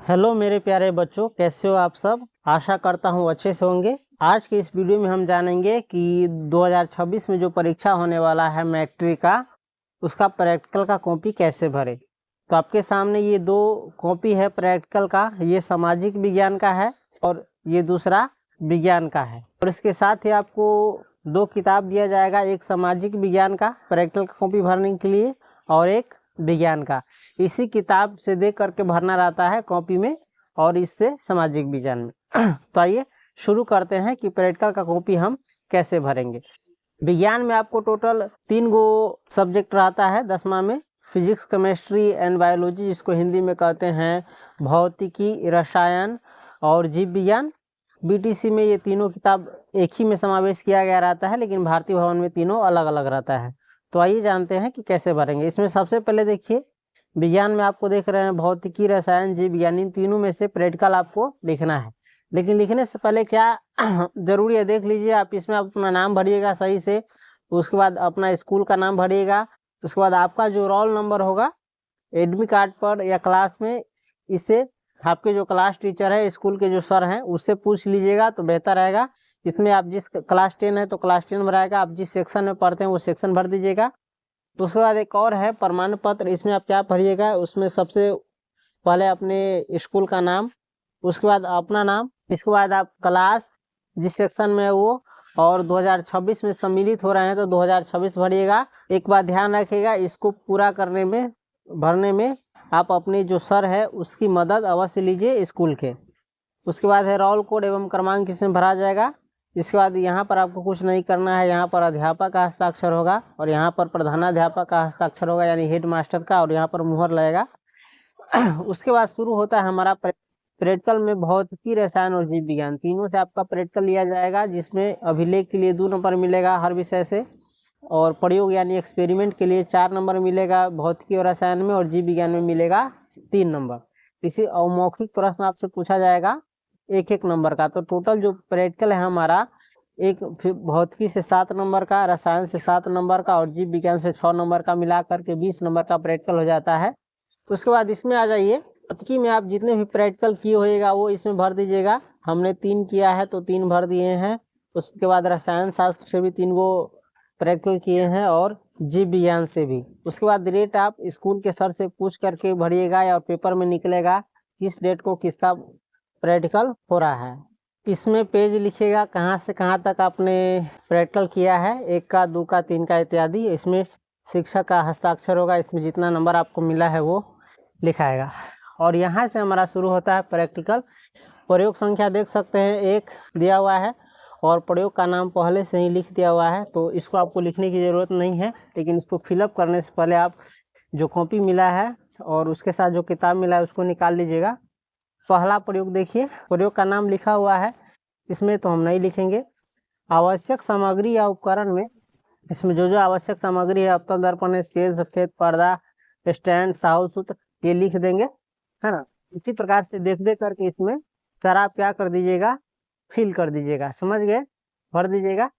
Hello मेरे प्यारे बच्चों, कैसे हो आप सब। आशा करता हूँ अच्छे से होंगे। आज के इस वीडियो में हम जानेंगे कि 2026 में जो परीक्षा होने वाला है मैट्रिक का, उसका प्रैक्टिकल का कॉपी कैसे भरे। तो आपके सामने ये दो कॉपी है प्रैक्टिकल का। ये सामाजिक विज्ञान का है और ये दूसरा विज्ञान का है। और इसके साथ ही आपको दो किताब दिया जाएगा, एक सामाजिक विज्ञान का प्रैक्टिकल का कॉपी भरने के लिए और एक विज्ञान का। इसी किताब से देख करके भरना रहता है कॉपी में और इससे सामाजिक विज्ञान में। तो आइए शुरू करते हैं कि प्रैक्टिकल का कॉपी हम कैसे भरेंगे। विज्ञान में आपको टोटल 3 गो सब्जेक्ट रहता है 10वां में। फिजिक्स, केमिस्ट्री एंड बायोलॉजी, जिसको हिंदी में कहते हैं भौतिकी, रसायन और जीव विज्ञान। बीटीसी में ये तीनों किताब एक ही में समावेश किया गया रहता है, लेकिन भारतीय भवन में तीनों अलग अलग रहता है। तो आइए जानते हैं कि कैसे भरेंगे। इसमें सबसे पहले देखिए, विज्ञान में आपको देख रहे हैं भौतिकी, रसायन, जीव विज्ञान, इन तीनों में से प्रैक्टिकल आपको लिखना है। लेकिन लिखने से पहले क्या जरूरी है देख लीजिए आप। इसमें आप अपना नाम भरिएगा सही से, उसके बाद अपना स्कूल का नाम भरिएगा, उसके बाद आपका जो रोल नंबर होगा एडमिट कार्ड पर या क्लास में, इससे आपके जो क्लास टीचर है, स्कूल के जो सर हैं, उससे पूछ लीजिएगा तो बेहतर रहेगा। इसमें आप जिस क्लास 10 है तो क्लास 10 भराएगा, आप जिस सेक्शन में पढ़ते हैं वो सेक्शन भर दीजिएगा। तो उसके बाद एक और है प्रमाण पत्र। इसमें आप क्या भरिएगा, उसमें सबसे पहले अपने स्कूल का नाम, उसके बाद अपना नाम, इसके बाद आप क्लास जिस सेक्शन में है वो, और 2026 में सम्मिलित हो रहे हैं तो 2026 भरिएगा। एक बात ध्यान रखिएगा, इसको पूरा करने में, भरने में आप अपने जो सर है उसकी मदद अवश्य लीजिए स्कूल के। उसके बाद है रोल कोड एवं क्रमांक, इसमें भरा जाएगा। इसके बाद यहाँ पर आपको कुछ नहीं करना है, यहाँ पर अध्यापक का हस्ताक्षर होगा और यहाँ पर प्रधानाध्यापक का हस्ताक्षर होगा, यानी हेड मास्टर का, और यहाँ पर मुहर लगेगा। उसके बाद शुरू होता है हमारा प्रैक्टिकल में भौतिकी, रसायन और जीव विज्ञान, तीनों से आपका प्रैक्टिकल लिया जाएगा, जिसमें अभिलेख के लिए 2 नंबर मिलेगा हर विषय से, और प्रयोग यानी एक्सपेरिमेंट के लिए 4 नंबर मिलेगा भौतिकी और रसायन में, और जीव विज्ञान में मिलेगा 3 नंबर। इसी अवमौखिक प्रश्न आपसे पूछा जाएगा 1-1 नंबर का। तो टोटल जो प्रैक्टिकल है हमारा, एक भौतिकी से 7 नंबर का, रसायन से 7 नंबर का और जीव विज्ञान से 6 नंबर का, मिला करके 20 नंबर का प्रैक्टिकल हो जाता है। तो उसके बाद इसमें आ जाइए, भौतिकी में आप जितने भी प्रैक्टिकल किए होएगा वो इसमें भर दीजिएगा। हमने 3 किया है तो 3 भर दिए हैं। उसके बाद रसायन शास्त्र से भी 3 गो प्रैक्टिकल किए हैं और जीव विज्ञान से भी। उसके बाद डेट आप स्कूल के सर से पूछ करके भरिएगा और पेपर में निकलेगा किस डेट को किसका प्रैक्टिकल हो रहा है। इसमें पेज लिखिएगा कहाँ से कहाँ तक आपने प्रैक्टिकल किया है, 1 का, 2 का, 3 का इत्यादि। इसमें शिक्षक का हस्ताक्षर होगा, इसमें जितना नंबर आपको मिला है वो लिखाएगा। और यहाँ से हमारा शुरू होता है प्रैक्टिकल। प्रयोग संख्या देख सकते हैं 1 दिया हुआ है और प्रयोग का नाम पहले से ही लिख दिया हुआ है, तो इसको आपको लिखने की ज़रूरत नहीं है। लेकिन इसको फिलअप करने से पहले आप जो कॉपी मिला है और उसके साथ जो किताब मिला है उसको निकाल लीजिएगा। पहला प्रयोग देखिए, प्रयोग का नाम लिखा हुआ है, इसमें तो हम नहीं लिखेंगे। आवश्यक सामग्री या उपकरण में इसमें जो जो आवश्यक सामग्री है, अवतल दर्पण, स्केल, सफेद पर्दा, स्टैंड, साहुल सूत्र, ये लिख देंगे, है ना। इसी प्रकार से देख देख करके इसमें सारा आप क्या कर दीजिएगा, फिल कर दीजिएगा, समझ गए, भर दीजिएगा।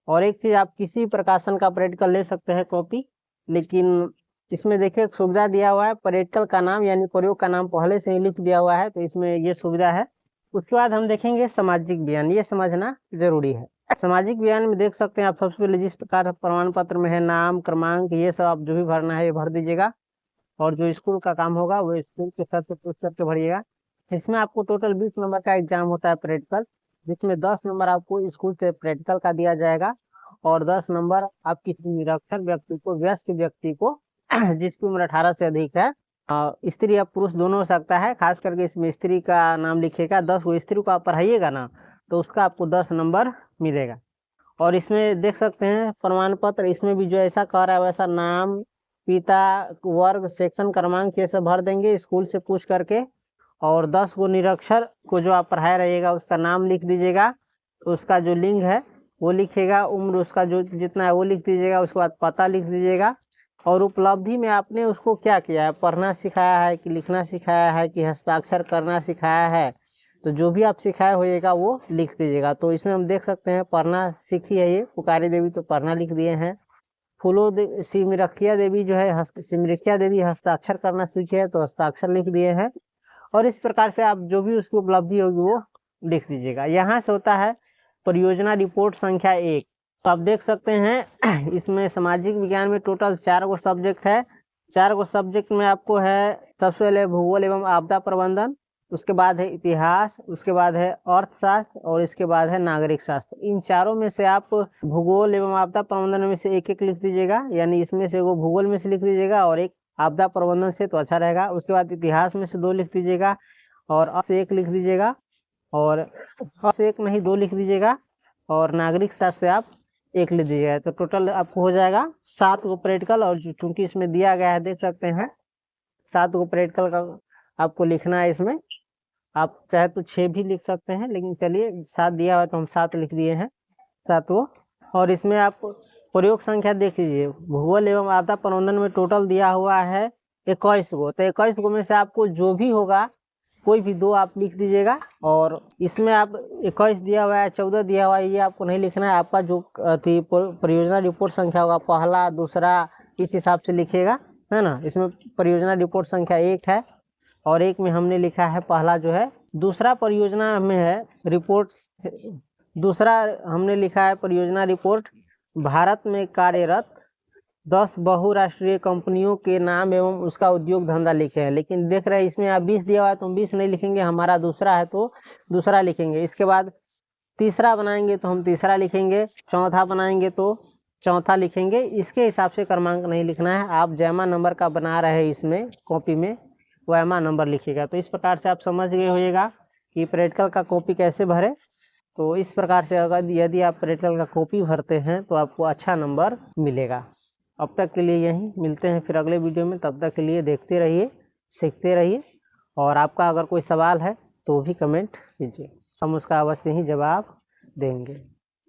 और एक चीज़, आप किसी प्रकाशन का प्रैक्टिकल ले सकते हैं कॉपी, लेकिन इसमें देखिए सुविधा दिया हुआ है, प्रैक्टिकल का नाम यानी प्रयोग का नाम पहले से ही लिख दिया हुआ है, तो इसमें ये सुविधा है। उसके बाद हम देखेंगे सामाजिक विज्ञान, ये समझना जरूरी है। सामाजिक विज्ञान में देख सकते हैं आप, सबसे पहले जिस प्रकार प्रमाण पत्र में है नाम, क्रमांक, ये सब आप जो भी भरना है ये भर दीजिएगा। और जो स्कूल का काम होगा वो स्कूल के सर से पूछ करके भरिएगा। इसमें आपको टोटल 20 नंबर का एग्जाम होता है प्रैक्टिकल, जिसमें 10 नंबर आपको स्कूल से प्रैक्टिकल का दिया जाएगा और 10 नंबर आप किसी निरक्षर व्यक्ति को, वयस्क व्यक्ति को, जिसकी उम्र 18 से अधिक है, स्त्री या पुरुष दोनों हो सकता है, खास करके इसमें स्त्री का नाम लिखिएगा। 10 को स्त्री को आप पढ़ाइएगा ना तो उसका आपको 10 नंबर मिलेगा। और इसमें देख सकते हैं प्रमाण पत्र, इसमें भी जो ऐसा कह रहा है वैसा नाम, पिता, वर्ग, सेक्शन, क्रमांक, ये सब भर देंगे स्कूल से पूछ करके। और 10 को निरक्षर को जो आप पढ़ाए रहिएगा उसका नाम लिख दीजिएगा, उसका जो लिंग है वो लिखिएगा, उम्र उसका जो जितना है वो लिख दीजिएगा, उसके बाद पता लिख दीजिएगा। और उपलब्धि में आपने उसको क्या किया है, पढ़ना सिखाया है कि लिखना सिखाया है कि हस्ताक्षर करना सिखाया है, तो जो भी आप सिखाए होइएगा वो लिख दीजिएगा। तो इसमें हम देख सकते हैं पढ़ना सीखी है ये पुकारी देवी, तो पढ़ना लिख दिए हैं। सिमरखिया देवी जो है, सिमरखिया देवी हस्ताक्षर करना सीखी है तो हस्ताक्षर लिख दिए हैं। और इस प्रकार से आप जो भी उसकी उपलब्धि होगी वो लिख दीजिएगा। यहाँ से होता है परियोजना रिपोर्ट संख्या 1। तो आप देख सकते हैं इसमें सामाजिक विज्ञान में टोटल 4 गो सब्जेक्ट है। 4 गो सब्जेक्ट में आपको है सबसे पहले भूगोल एवं आपदा प्रबंधन, उसके बाद है इतिहास, उसके बाद है अर्थशास्त्र और इसके बाद है नागरिक शास्त्र। इन चारों में से आप भूगोल एवं आपदा प्रबंधन में से एक एक लिख दीजिएगा, यानी इसमें से वो भूगोल में से लिख दीजिएगा और एक आपदा प्रबंधन से, तो अच्छा रहेगा। उसके बाद इतिहास में से 2 लिख दीजिएगा और से 1 लिख दीजिएगा, और से 1 नहीं 2 लिख दीजिएगा, और नागरिक शास्त्र से आप 1 लिख दीजिएगा। तो टोटल आपको हो जाएगा 7 गो प्रैक्टिकल। और चूंकि इसमें दिया गया है देख सकते हैं 7 गो प्रैक्टिकल का आपको लिखना है। इसमें आप चाहे तो 6 भी लिख सकते हैं, लेकिन चलिए 7 दिया हुआ है तो हम 7 लिख दिए हैं, 7 गो। और इसमें आप प्रयोग संख्या देख लीजिए, भूगोल एवं आपदा प्रबंधन में टोटल दिया हुआ है 21 गो। तो 21 गो में से आपको जो भी होगा कोई भी 2 आप लिख दीजिएगा। और इसमें आप 21 दिया हुआ है, 14 दिया हुआ है, ये आपको नहीं लिखना है। आपका जो परियोजना रिपोर्ट संख्या होगा, पहला दूसरा, इस हिसाब से लिखिएगा, है ना। इसमें परियोजना रिपोर्ट संख्या 1 है और 1 में हमने लिखा है पहला जो है। दूसरा परियोजना में है रिपोर्ट्स, दूसरा हमने लिखा है परियोजना रिपोर्ट भारत में कार्यरत 10 बहुराष्ट्रीय कंपनियों के नाम एवं उसका उद्योग धंधा लिखे हैं। लेकिन देख रहे हैं इसमें आप 20 दिया हुआ है तो हम 20 नहीं लिखेंगे, हमारा दूसरा है तो दूसरा लिखेंगे। इसके बाद तीसरा बनाएंगे तो हम तीसरा लिखेंगे, चौथा बनाएंगे तो चौथा लिखेंगे। इसके हिसाब से क्रमांक नहीं लिखना है। आप जैमा नंबर का बना रहे हैं इसमें कॉपी में, वैमा नंबर लिखिएगा। तो इस प्रकार से आप समझ गए होइएगा कि प्रैक्टिकल का कॉपी कैसे भरे। तो इस प्रकार से अगर यदि आप प्रैक्टिकल का कॉपी भरते हैं तो आपको अच्छा नंबर मिलेगा। अब तक के लिए यहीं मिलते हैं फिर अगले वीडियो में। तब तक के लिए देखते रहिए, सीखते रहिए, और आपका अगर कोई सवाल है तो भी कमेंट कीजिए, हम उसका अवश्य ही जवाब देंगे।